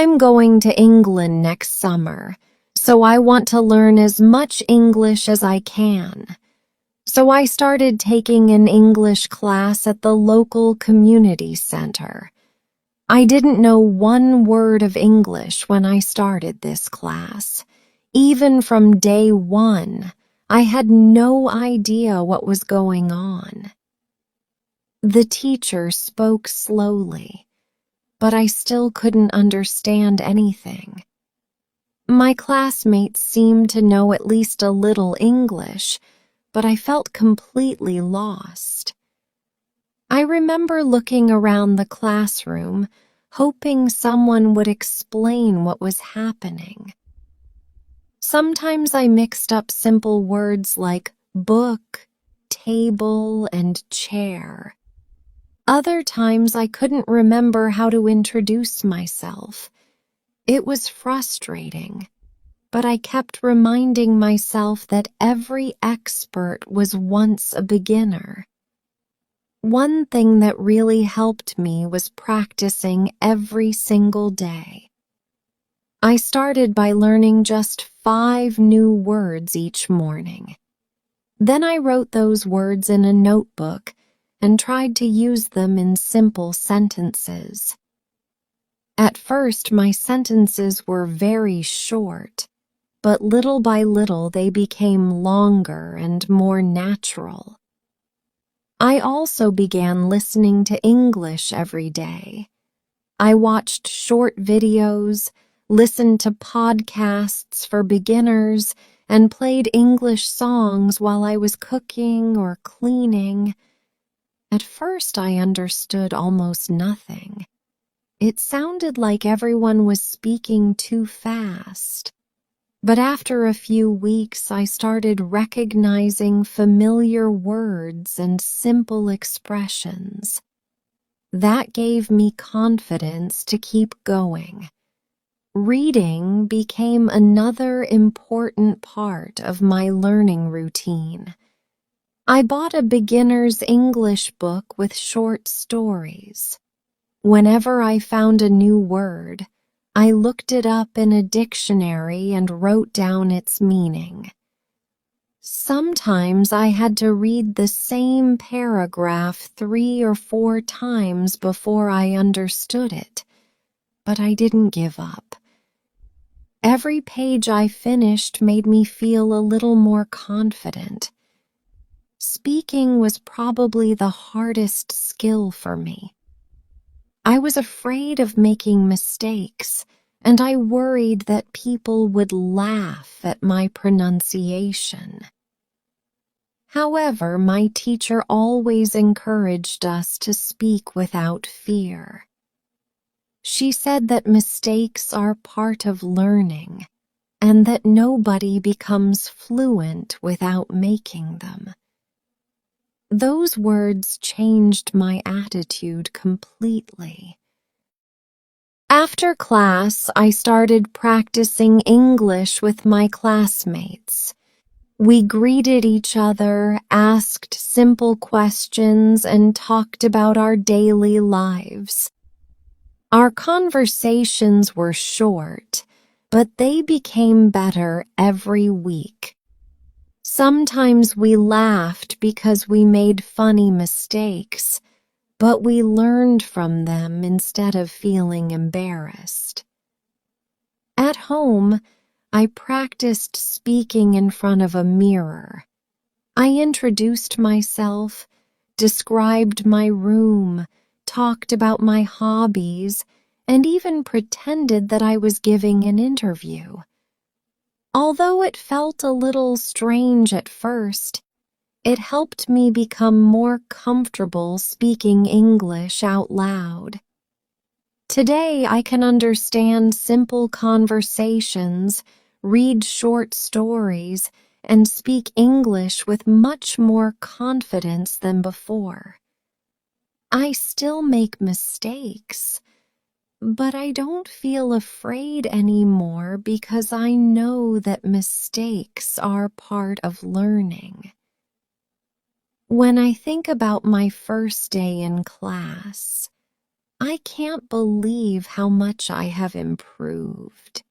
I'm going to England next summer, so I want to learn as much English as I can. So I started taking an English class at the local community center. I didn't know one word of English when I started this class. Even from day one, I had no idea what was going on. The teacher spoke slowly, but I still couldn't understand anything. My classmates seemed to know at least a little English, but I felt completely lost. I remember looking around the classroom, hoping someone would explain what was happening. Sometimes I mixed up simple words like book, table, and chair. Other times I couldn't remember how to introduce myself. It was frustrating, but I kept reminding myself that every expert was once a beginner. One thing that really helped me was practicing every single day. I started by learning just 5 new words each morning. Then I wrote those words in a notebook and tried to use them in simple sentences. At first, my sentences were very short, but little by little they became longer and more natural. I also began listening to English every day. I watched short videos, listened to podcasts for beginners, and played English songs while I was cooking or cleaning. At first, I understood almost nothing. It sounded like everyone was speaking too fast. But after a few weeks, I started recognizing familiar words and simple expressions. That gave me confidence to keep going. Reading became another important part of my learning routine. I bought a beginner's English book with short stories. Whenever I found a new word, I looked it up in a dictionary and wrote down its meaning. Sometimes I had to read the same paragraph 3 or 4 times before I understood it, but I didn't give up. Every page I finished made me feel a little more confident. Speaking was probably the hardest skill for me. I was afraid of making mistakes, and I worried that people would laugh at my pronunciation. However, my teacher always encouraged us to speak without fear. She said that mistakes are part of learning, and that nobody becomes fluent without making them. Those words changed my attitude completely. After class, I started practicing English with my classmates. We greeted each other, asked simple questions, and talked about our daily lives. Our conversations were short, but they became better every week. Sometimes we laughed because we made funny mistakes, but we learned from them instead of feeling embarrassed. At home, I practiced speaking in front of a mirror. I introduced myself, described my room, talked about my hobbies, and even pretended that I was giving an interview. Although it felt a little strange at first, it helped me become more comfortable speaking English out loud. Today, I can understand simple conversations, read short stories, and speak English with much more confidence than before. I still make mistakes, but I don't feel afraid anymore because I know that mistakes are part of learning. When I think about my first day in class, I can't believe how much I have improved.